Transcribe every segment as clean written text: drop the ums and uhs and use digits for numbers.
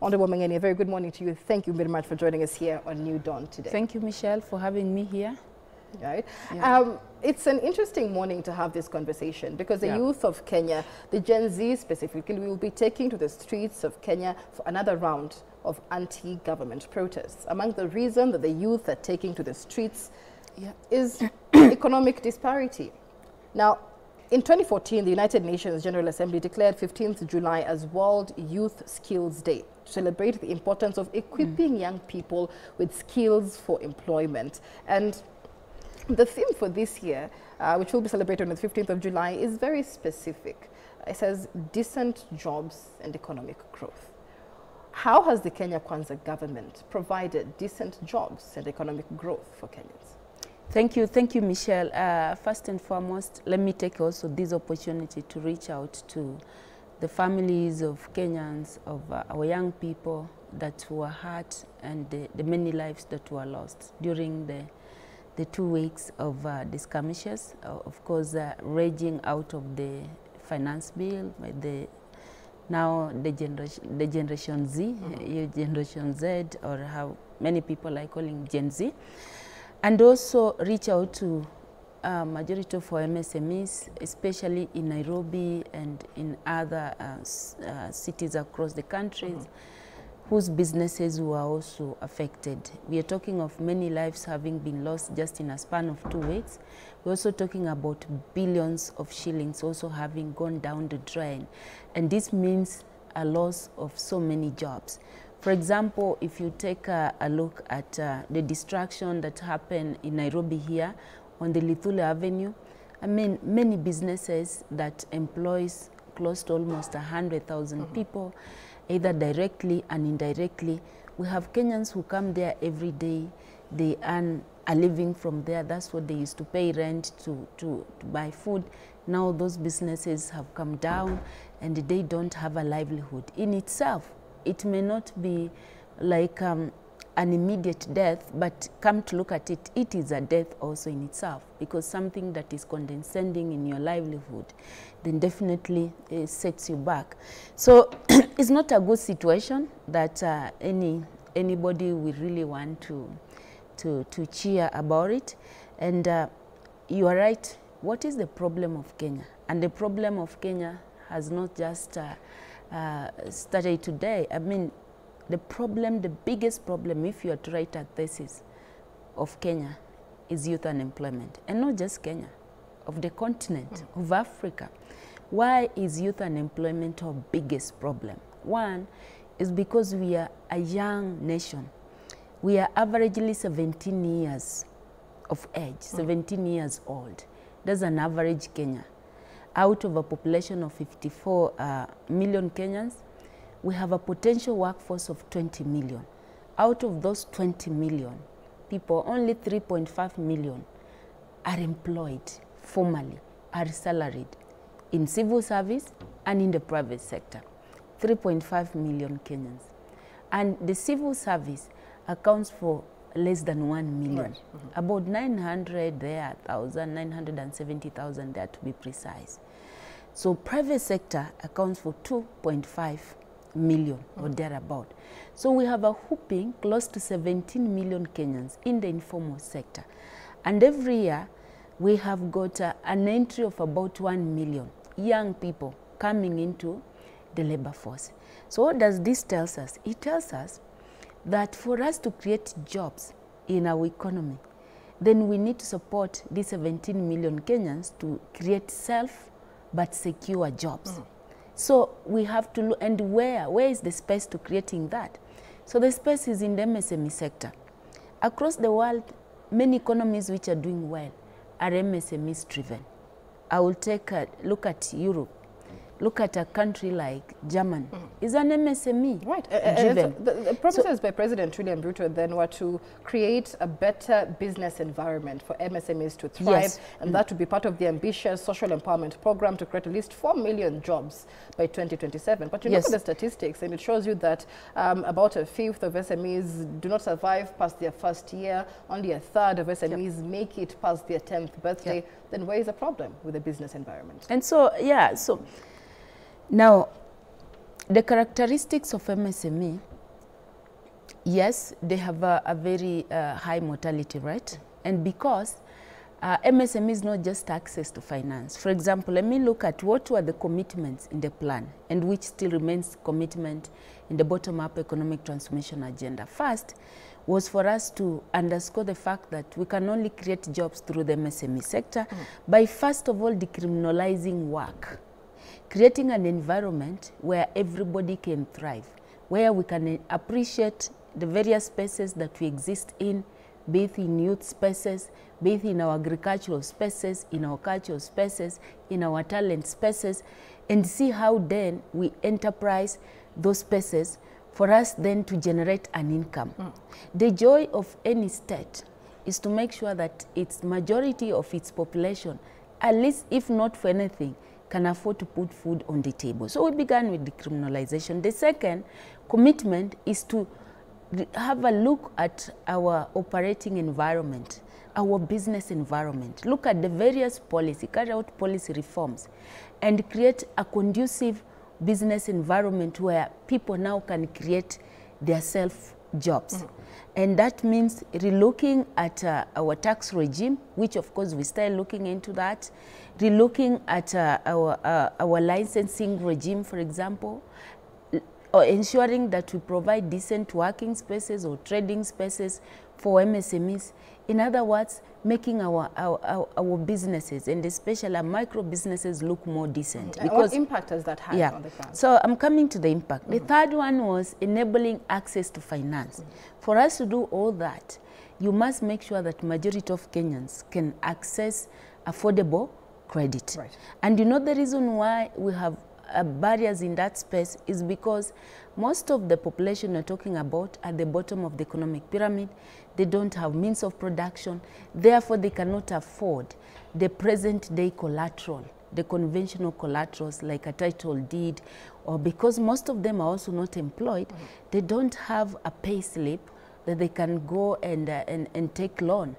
Honorable Mangeni, a very good morning to you. Thank you very much for joining us here on New Dawn today. Thank you, Michelle, for having me here. Right. Yeah. It's an interesting morning to have this conversation because the youth of Kenya, the Gen Z specifically, will be taking to the streets of Kenya for another round of anti-government protests. Among the reasons that the youth are taking to the streets is economic disparity. Now, in 2014, the United Nations General Assembly declared 15th July as World Youth Skills Day to celebrate the importance of equipping young people with skills for employment. And the theme for this year, which will be celebrated on the 15th of July, is very specific. It says decent jobs and economic growth. How has the Kenya Kwanza government provided decent jobs and economic growth for Kenyans? Thank you, Michelle. First and foremost, let me take also this opportunity to reach out to the families of Kenyans, of our young people that were hurt, and the many lives that were lost during the 2 weeks of the skirmishes, of course, raging out of the finance bill by the generation Z, Generation Z, or how many people are calling Gen Z. And also reach out to majority of our MSMEs, especially in Nairobi and in other cities across the countries, whose businesses were also affected. We are talking of many lives having been lost just in a span of 2 weeks. We're also talking about billions of shillings also having gone down the drain. And this means a loss of so many jobs. For example, if you take a look at the destruction that happened in Nairobi here on the Lithule Avenue, I mean, many businesses that employs close to almost 100,000 people, either directly and indirectly. We have Kenyans who come there every day. They earn a living from there. That's what they used to pay rent to buy food. Now those businesses have come down and they don't have a livelihood. In itself, it may not be like an immediate death, but come to look at it, it is a death also in itself, because something that is condescending in your livelihood, then definitely it sets you back. So it's not a good situation that anybody will really want to cheer about it. And you are right. What is the problem of Kenya? And the problem of Kenya has not just started today. I mean, the biggest problem, if you are to write a thesis of Kenya, is youth unemployment. And not just Kenya, of the continent, of Africa. Why is youth unemployment our biggest problem? One is because we are a young nation. We are averagely 17 years of age, 17 years old. That's an average Kenya. Out of a population of 54 million Kenyans, we have a potential workforce of 20 million. Out of those 20 million people, only 3.5 million are employed formally, are salaried in civil service and in the private sector. 3.5 million Kenyans. And the civil service accounts for less than 1 million. Right. About 900 there, 970,000 there to be precise. So private sector accounts for 2.5 million or thereabout. So we have a whopping close to 17 million Kenyans in the informal sector. And every year we have got an entry of about 1 million young people coming into the labor force. So what does this tell us? It tells us that for us to create jobs in our economy, then we need to support these 17 million Kenyans to create but secure jobs. So we have to look, and where is the space to creating that? So the space is in the MSME sector. Across the world, many economies which are doing well are MSMEs driven. I will take a look at Europe. Look at a country like Germany. It's an MSME. Right. The promises by President William Ruto then were to create a better business environment for MSMEs to thrive, and that would be part of the ambitious social empowerment program to create at least 4 million jobs by 2027. But you look at the statistics and it shows you that about a fifth of SMEs do not survive past their first year. Only a third of SMEs make it past their 10th birthday. Then where is the problem with the business environment? And so, now, the characteristics of MSME Yes, they have a very high mortality rate, and because MSME is not just access to finance. For example, let me look at what were the commitments in the plan and which still remains commitment in the bottom-up economic transformation agenda. First was for us to underscore the fact that we can only create jobs through the MSME sector by first of all decriminalizing work, creating an environment where everybody can thrive, where we can appreciate the various spaces that we exist in, be it in youth spaces, be it in our agricultural spaces, in our cultural spaces, in our talent spaces, and see how then we enterprise those spaces for us then to generate an income. The joy of any state is to make sure that its majority of its population, at least if not for anything, can afford to put food on the table. So we began with decriminalization. The second commitment is to have a look at our operating environment, our business environment, look at the various policy, carry out policy reforms, and create a conducive business environment where people now can create their self-jobs. And that means relooking at our tax regime, which of course we started looking into that, relooking at our licensing regime, for example, or ensuring that we provide decent working spaces or trading spaces for MSMEs. In other words, making our businesses, and especially our micro businesses, look more decent. Because what impact has that had on the plan? So I'm coming to the impact. The third one was enabling access to finance. For us to do all that, you must make sure that majority of Kenyans can access affordable credit. Right. And you know the reason why we have barriers in that space is because most of the population we're talking about at the bottom of the economic pyramid, they don't have means of production, therefore they cannot afford the present day collateral, the conventional collaterals like a title deed, or because most of them are also not employed, they don't have a pay slip that they can go and take loan,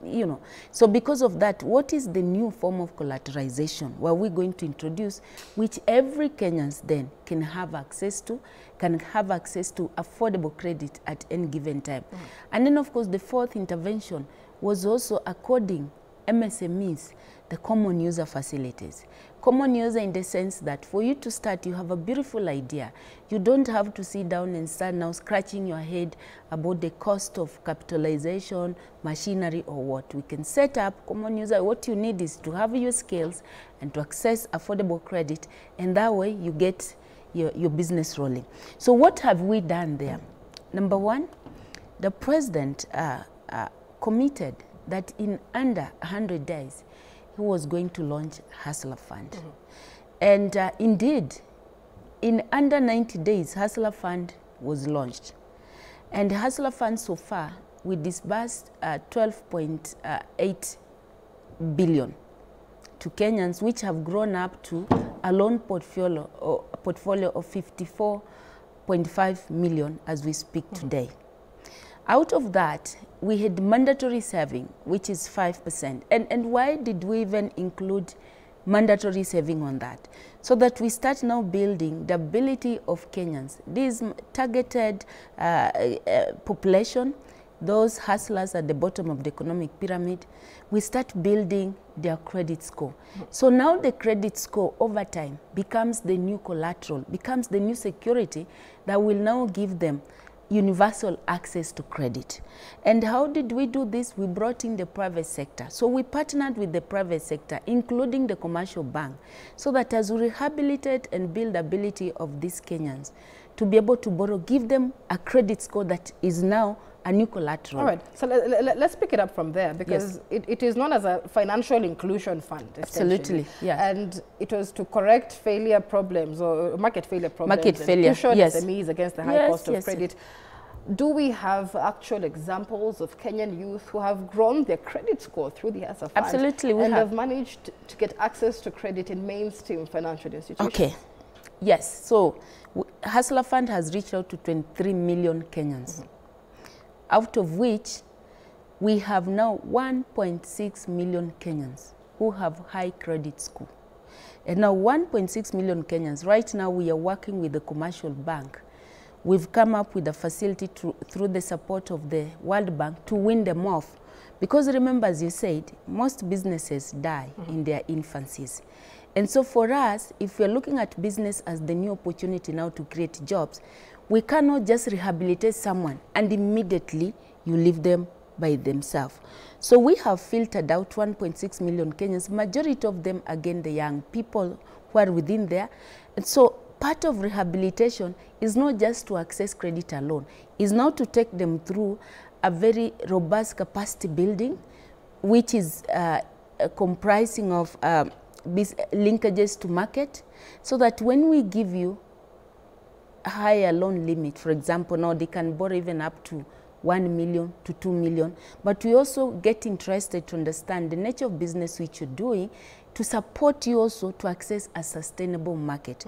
you know. So because of that, what is the new form of collateralization where we're going to introduce, which every Kenyans then can have access to affordable credit at any given time. And then of course the fourth intervention was also according MSMEs the common user facilities. Common user in the sense that for you to start, you have a beautiful idea. You don't have to sit down and start now scratching your head about the cost of capitalization, machinery, or what. We can set up common user. What you need is to have your skills and to access affordable credit, and that way you get your business rolling. So what have we done there? Number one, the president committed that in under 100 days, he was going to launch Hustler Fund. And indeed, in under 90 days, Hustler Fund was launched. And Hustler Fund so far, we disbursed 12.8 billion to Kenyans, which have grown up to a loan portfolio of 54.5 million as we speak today. Out of that, we had mandatory saving, which is 5%. And why did we even include mandatory saving on that? So that we start now building the ability of Kenyans, this targeted population, those hustlers at the bottom of the economic pyramid, we start building their credit score. So now the credit score over time becomes the new collateral, becomes the new security that will now give them universal access to credit. And how did we do this? We brought in the private sector. So we partnered with the private sector, including the commercial bank, so that as we rehabilitate and build the ability of these Kenyans to be able to borrow, give them a credit score that is now a new collateral. All right, so let's pick it up from there, because it is known as a financial inclusion fund. Absolutely, yeah. And it was to correct failure problems or market failure problems. Market failure, yes. SMEs against the high cost of credit. Do we have actual examples of Kenyan youth who have grown their credit score through the Hustler Fund? Absolutely, we have managed to get access to credit in mainstream financial institutions? Okay, yes. So Hustler Fund has reached out to 23 million Kenyans. Out of which we have now 1.6 million Kenyans who have high credit score. And now 1.6 million Kenyans, right now we are working with the commercial bank, we've come up with a facility through the support of the World Bank to win them off. Because remember, as you said, most businesses die in their infancies. And so for us, if we're looking at business as the new opportunity now to create jobs, we cannot just rehabilitate someone and immediately you leave them by themselves. So we have filtered out 1.6 million Kenyans, majority of them, again, the young people who are within there. And so part of rehabilitation is not just to access credit alone, is now to take them through a very robust capacity building, which is comprising of linkages to market, so that when we give you a higher loan limit, for example, now they can borrow even up to 1 million to 2 million, but we also get interested to understand the nature of business which you're doing to support you also to access a sustainable market.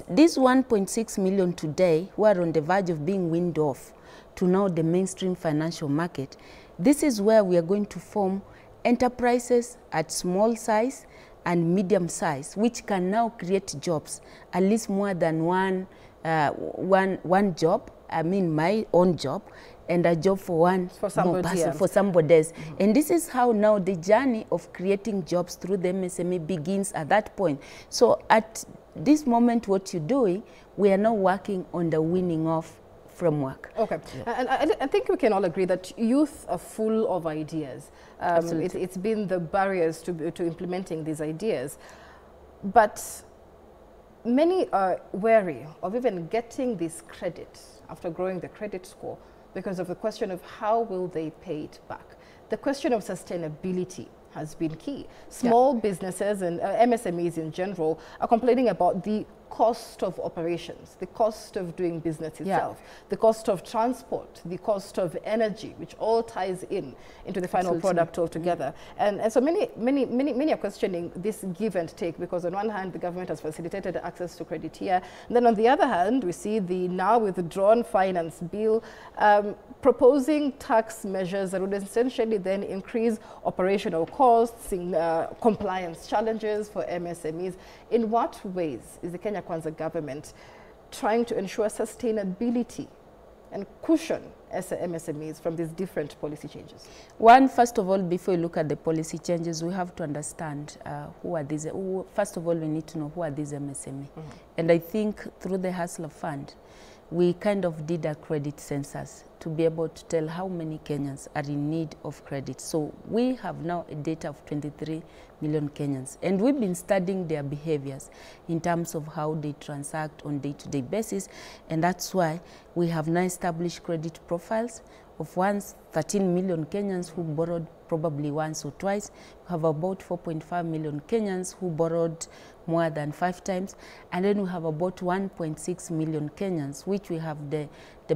This 1.6 million today, who are on the verge of being weaned off to now the mainstream financial market, this is where we are going to form enterprises at small size and medium size, which can now create jobs, at least more than one job, I mean my own job, and a job for one more person, for somebody else. And this is how now the journey of creating jobs through the MSME begins at that point. So at this moment, what you're doing, we are now working on the winning off framework. Okay, and I think we can all agree that youth are full of ideas. It's been the barriers to implementing these ideas, but many are wary of even getting this credit after growing the credit score because of the question of how will they pay it back. The question of sustainability has been key. Small businesses and MSMEs in general are complaining about the cost of operations, the cost of doing business itself, the cost of transport, the cost of energy, which all ties into the final product altogether. And so many are questioning this give and take, because on one hand, the government has facilitated access to credit here. And then on the other hand, we see the now withdrawn finance bill proposing tax measures that would essentially then increase operational costs, compliance challenges for MSMEs. In what ways is the Kenya Kwanza government trying to ensure sustainability and cushion MSMEs from these different policy changes? One, first of all, before we look at the policy changes, we have to understand who are these. First of all, we need to know who are these MSMEs. And I think through the Hustler Fund, we kind of did a credit census to be able to tell how many Kenyans are in need of credit. So we have now a data of 23 million Kenyans, and we've been studying their behaviors in terms of how they transact on day-to-day basis, and that's why we have now established credit profiles of 13 million Kenyans who borrowed probably once or twice. We have about 4.5 million Kenyans who borrowed more than 5 times, and then we have about 1.6 million Kenyans, which we have the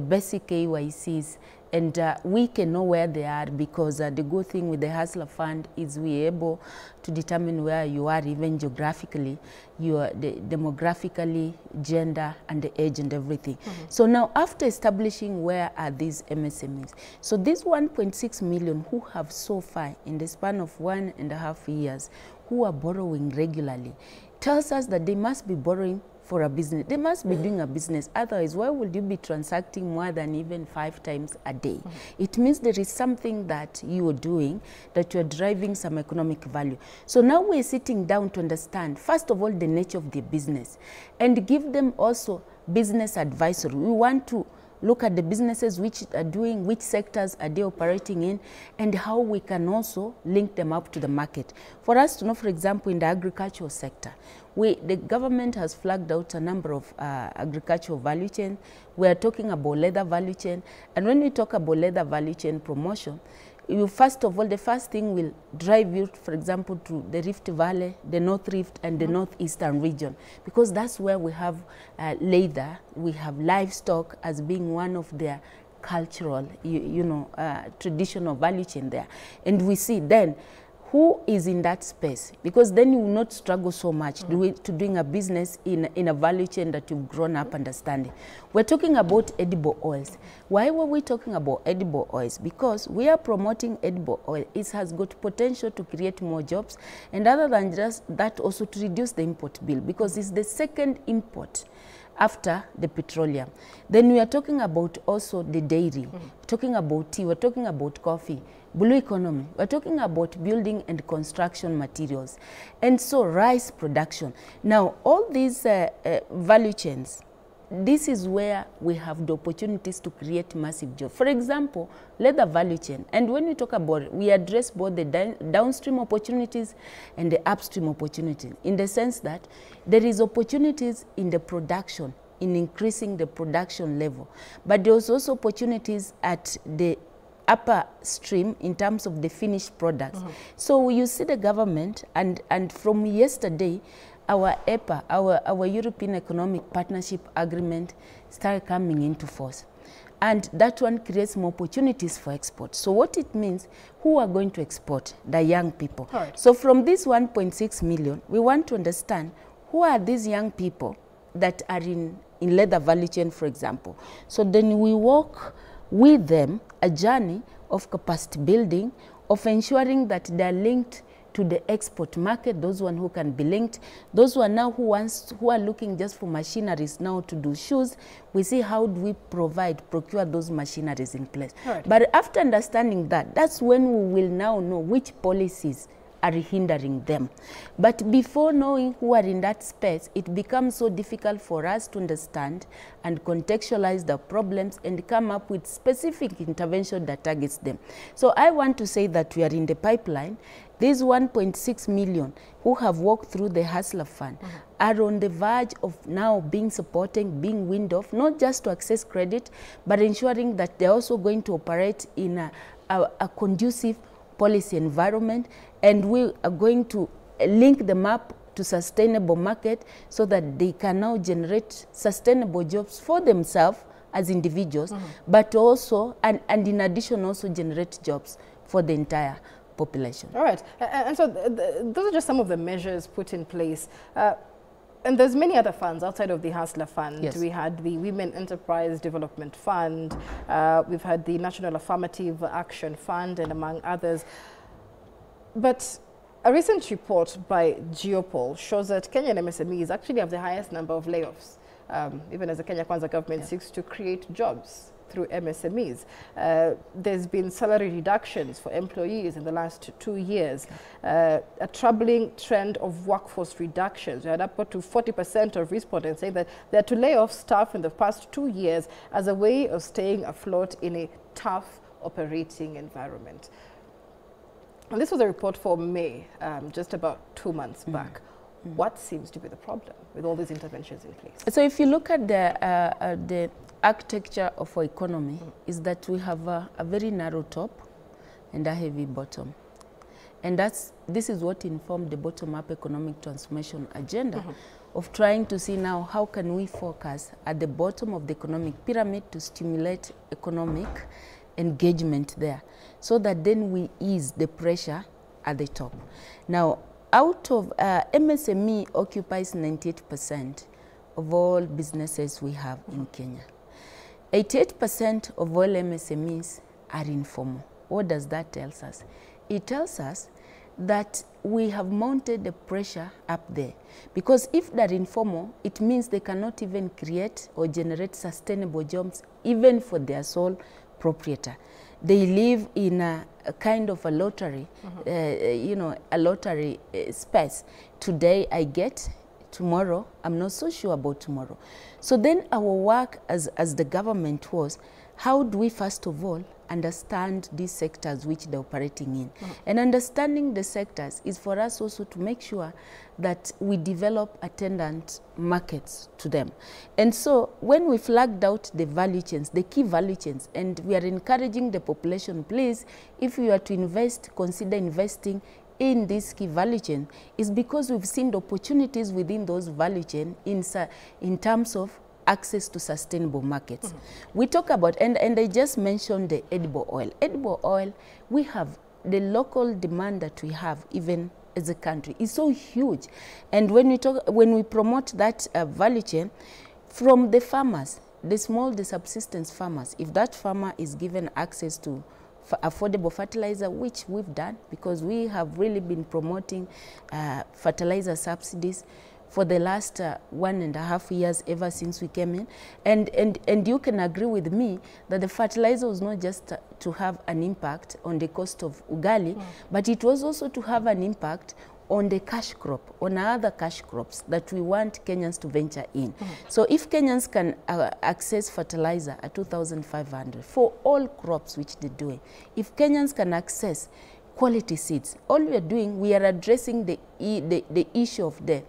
basic KYCs, and we can know where they are, because the good thing with the Hustler Fund is we're able to determine where you are, even geographically, demographically, gender, and the age and everything. So now, after establishing where are these MSMEs, so these 1.6 million who have so far, in the span of 1.5 years, who are borrowing regularly, tells us that they must be borrowing for a business. They must be doing a business. Otherwise, why would you be transacting more than even 5 times a day? It means there is something that you are doing, that you are driving some economic value. So now we're sitting down to understand, first of all, the nature of the business, and give them also business advisory. We want to look at the businesses which are doing, which sectors are they operating in, and how we can also link them up to the market. For us to know, for example, in the agricultural sector, the government has flagged out a number of agricultural value chain. We are talking about leather value chain, and when we talk about leather value chain promotion, first of all, the first thing will drive you, for example, to the Rift Valley, the North Rift, and the Northeastern region, because that's where we have leather, we have livestock as being one of their cultural, traditional value chain there. And we see then who is in that space, because then you will not struggle so much to doing a business in a value chain that you've grown up understanding. We're talking about edible oils. Why were we talking about edible oils? Because we are promoting edible oil. It has got potential to create more jobs, and other than just that, also to reduce the import bill, because it's the second import after the petroleum. Then we are talking about also the dairy, talking about tea, we're talking about coffee, blue economy, we're talking about building and construction materials, and so rice production. Now, all these value chains, this is where we have the opportunities to create massive jobs. For example, leather value chain. And when we talk about it, we address both the downstream opportunities and the upstream opportunities, in the sense that there is opportunities in the production, in increasing the production level. But there's also opportunities at the upper stream in terms of the finished products. So you see the government, and from yesterday, our EPA, our European Economic Partnership Agreement, started coming into force. And that one creates more opportunities for export. So what it means, who are going to export? The young people. Right. So from this 1.6 million, we want to understand who are these young people that are in leather value chain, for example. So then we walk with them a journey of capacity building, of ensuring that they're linked to the export market, those one who can be linked, those one now who are looking just for machineries now to do shoes. We see how do we procure those machineries in place. Right. But after understanding that, that's when we will now know which policies are hindering them. But before knowing who are in that space, it becomes so difficult for us to understand and contextualize the problems and come up with specific intervention that targets them. So I want to say that we are in the pipeline. These 1.6 million who have walked through the Hustler Fund are on the verge of now being supported, being weaned off, not just to access credit, but ensuring that they're also going to operate in a conducive policy environment, and we are going to link them up to sustainable market so that they can now generate sustainable jobs for themselves as individuals, but also, and in addition, also generate jobs for the entire population. All right, and so those are just some of the measures put in place. And there's many other funds outside of the Hustler Fund. Yes. We had the Women Enterprise Development Fund, we've had the National Affirmative Action Fund, and among others. But a recent report by Geopol shows that Kenyan MSMEs actually have the highest number of layoffs, even as the Kenya Kwanza government seeks to create jobs through MSMEs. There's been salary reductions for employees in the last 2 years, a troubling trend of workforce reductions. We had up to 40% of respondents saying that they had to lay off staff in the past 2 years as a way of staying afloat in a tough operating environment. And this was a report for May, just about 2 months back. What seems to be the problem with all these interventions in place? So if you look at the architecture of our economy, is that we have a very narrow top and a heavy bottom. And this is what informed the bottom-up economic transformation agenda of trying to see now how can we focus at the bottom of the economic pyramid to stimulate economic engagement there, so that then we ease the pressure at the top. Now, out of MSME occupies 98% of all businesses we have in Kenya. 88% of all MSMEs are informal. What does that tell us? It tells us that we have mounted the pressure up there, because if they're informal, it means they cannot even create or generate sustainable jobs even for their sole proprietor. They live in a kind of a lottery, you know, a lottery space. Today I get, tomorrow I'm not so sure about tomorrow. So then our work as the government was, how do we first of all understand these sectors which they're operating in? And understanding the sectors is for us also to make sure that we develop attendant markets to them. And so when we flagged out the value chains, the key value chains, and we are encouraging the population, please, if you are to invest, consider investing in this key value chain, is because we've seen the opportunities within those value chain in terms of access to sustainable markets. We talk about, and I just mentioned the edible oil. Edible oil, we have the local demand that we have even as a country is so huge. And when we promote that value chain from the farmers, the subsistence farmers, if that farmer is given access to affordable fertilizer, which we've done because we have really been promoting fertilizer subsidies, for the last 1.5 years ever since we came in. And you can agree with me that the fertilizer was not just to have an impact on the cost of ugali, but it was also to have an impact on the cash crop, on other cash crops that we want Kenyans to venture in. So if Kenyans can access fertilizer at 2,500 for all crops which they're doing, if Kenyans can access quality seeds, all we are doing, we are addressing the issue of the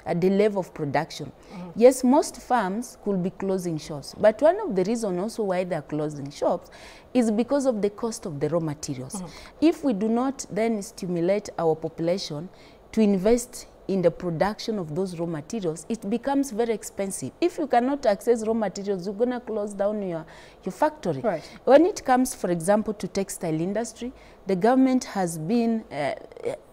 level of production. Yes, most farms could be closing shops, but one of the reasons also why they are closing shops is because of the cost of the raw materials. If we do not then stimulate our population to invest in the production of those raw materials, it becomes very expensive. If you cannot access raw materials, you're going to close down your factory. Right. When it comes, for example, to textile industry, the government has been,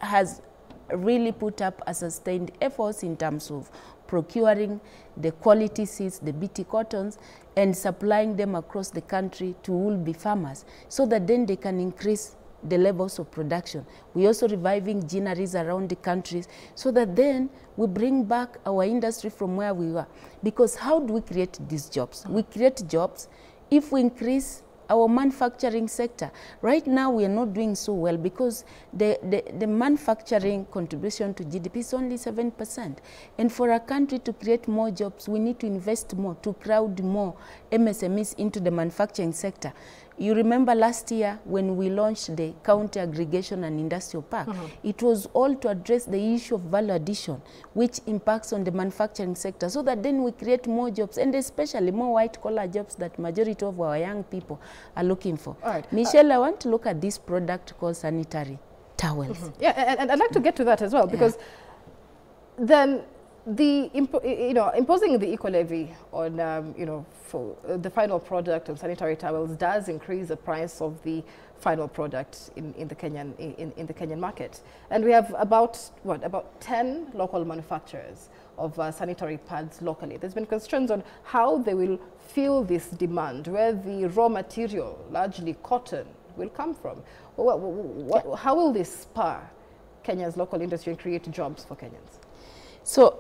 has really put up a sustained efforts in terms of procuring the quality seeds, the BT cottons, and supplying them across the country to wool-be farmers so that then they can increase the levels of production. We're also reviving gineries around the countries so that then we bring back our industry from where we were. Because how do we create these jobs? We create jobs if we increase our manufacturing sector. Right now we are not doing so well because the manufacturing contribution to GDP is only 7%. And for a country to create more jobs, we need to invest more, to crowd more MSMEs into the manufacturing sector. You remember last year when we launched the County Aggregation and Industrial Park, it was all to address the issue of value addition, which impacts on the manufacturing sector, so that then we create more jobs, and especially more white-collar jobs that majority of our young people are looking for. All right. Michelle, I want to look at this product called sanitary towels. Yeah, and I'd like to get to that as well, because then the imposing the eco levy on for the final product of sanitary towels does increase the price of the final product in the Kenyan market, and we have about 10 local manufacturers of sanitary pads locally. There's been questions on how they will fill this demand, where the raw material, largely cotton, will come from. How will this spur Kenya's local industry and create jobs for Kenyans? So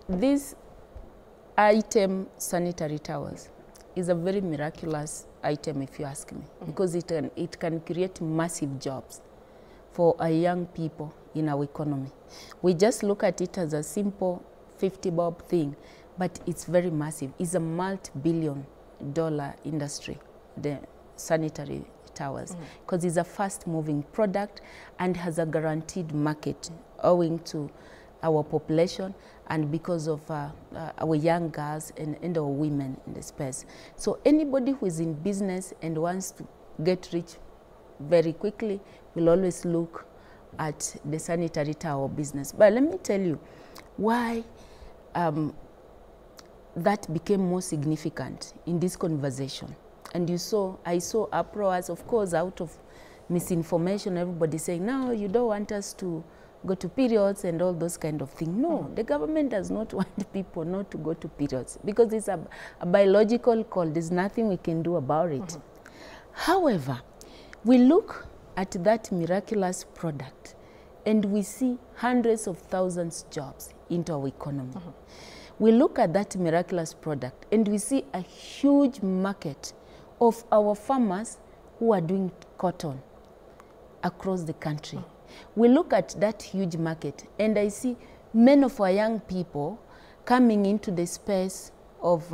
this item, sanitary towels, is a very miraculous item, if you ask me, because it can create massive jobs for our young people in our economy. We just look at it as a simple 50-bob thing, but it's very massive. It's a multi-billion-dollar industry, the sanitary towels, because it's a fast-moving product and has a guaranteed market owing to our population and because of our young girls and our women in the space. So anybody who is in business and wants to get rich very quickly will always look at the sanitary towel business. But let me tell you why that became more significant in this conversation. And I saw uproars, of course, out of misinformation, everybody saying, no, you don't want us to go to periods and all those kind of things. No, the government does not want people not to go to periods because it's a biological call. There's nothing we can do about it. However, we look at that miraculous product and we see hundreds of thousands of jobs into our economy. We look at that miraculous product and we see a huge market of our farmers who are doing cotton across the country. We look at that huge market and I see many of our young people coming into the space of,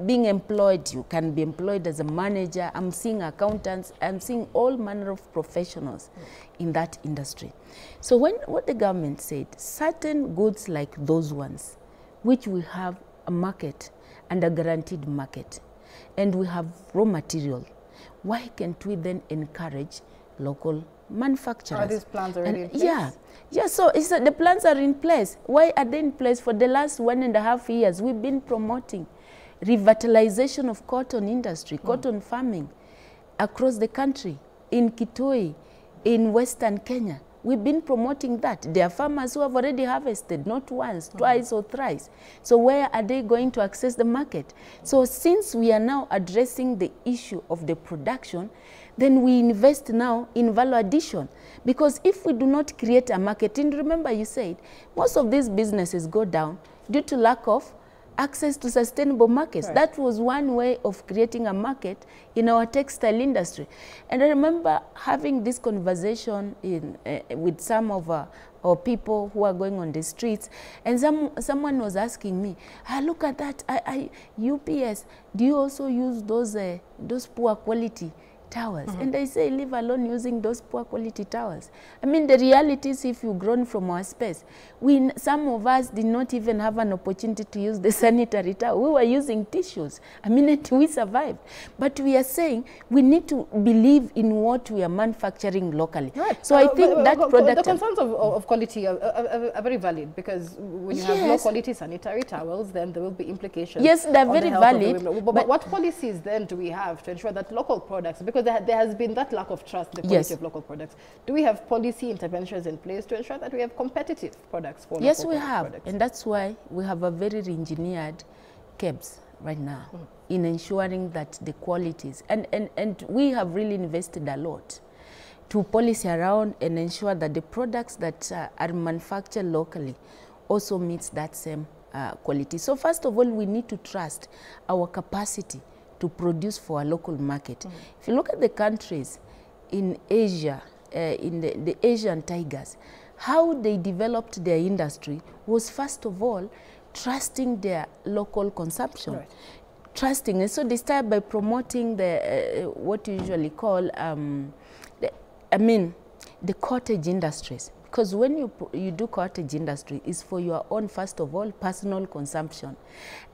being employed. You can be employed as a manager. I'm seeing accountants. I'm seeing all manner of professionals in that industry. So what the government said, certain goods like those ones, which we have a market and a guaranteed market, and we have raw material, why can't we then encourage local manufacturers? Are these plans already in place? Yeah, so the plans are in place. Why are they in place? For the last 1.5 years, we've been promoting revitalization of cotton industry, cotton farming across the country, in Kitui, in Western Kenya. we've been promoting that. There are farmers who have already harvested, not once, twice or thrice. So where are they going to access the market? So since we are now addressing the issue of the production, then we invest now in value addition. Because if we do not create a market, and remember you said, most of these businesses go down due to lack of access to sustainable markets. Right. That was one way of creating a market in our textile industry. And I remember having this conversation with some of our people who are going on the streets, and someone was asking me, look at that, UPS, do you also use those poor quality towels? And I say, leave alone using those poor quality towels. I mean, the reality is, if you've grown from our space, some of us did not even have an opportunity to use the sanitary towel. We were using tissues. I mean, we survived. But we are saying we need to believe in what we are manufacturing locally. Right. So I think that product... The concerns of quality are very valid, because when you have low quality sanitary towels, then there will be implications. Yes, they're very valid. But what policies then do we have to ensure that local products, because there has been that lack of trust in the quality of local products. Do we have policy interventions in place to ensure that we have competitive products for Yes, we have. Products? And that's why we have a very re-engineered KEBS right now in ensuring that the qualities, and we have really invested a lot to policy around and ensure that the products that are manufactured locally also meets that same quality. So first of all, we need to trust our capacity to produce for a local market. If you look at the countries in Asia, in the Asian tigers, how they developed their industry was first of all trusting their local consumption. Right. Trusting, and so they start by promoting the what you usually call the cottage industries. Because when you do cottage industry, it's for your own, first of all, personal consumption.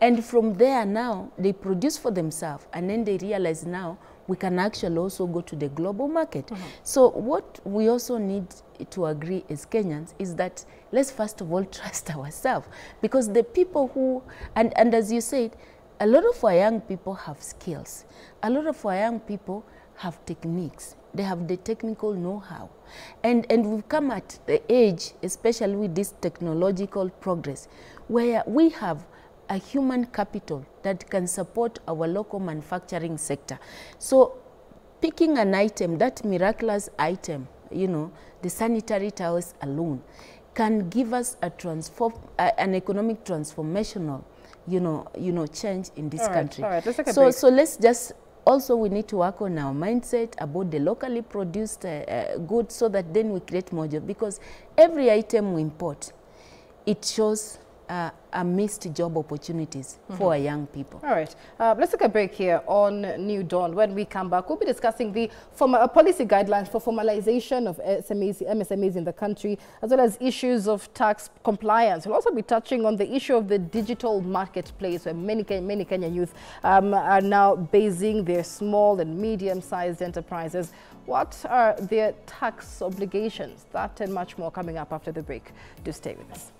And from there now, they produce for themselves, and then they realize now we can actually also go to the global market. So what we also need to agree as Kenyans is that let's first of all trust ourselves, because the people who, and as you said, a lot of our young people have skills. A lot of our young people have techniques. They have the technical know-how. And we've come at the age, especially with this technological progress, where we have a human capital that can support our local manufacturing sector. So picking an item, that miraculous item, you know, the sanitary towels alone, can give us an economic transformational, change in this country. All right, let's take a break. So let's just... Also, we need to work on our mindset about the locally produced goods, so that then we create more jobs. Because every item we import, it shows missed job opportunities for our young people. All right. Let's take a break here on New Dawn. When we come back, we'll be discussing the policy guidelines for formalization of MSMEs in the country, as well as issues of tax compliance. We'll also be touching on the issue of the digital marketplace, where many Kenyan youth are now basing their small and medium-sized enterprises. What are their tax obligations? That and much more coming up after the break. Do stay with us.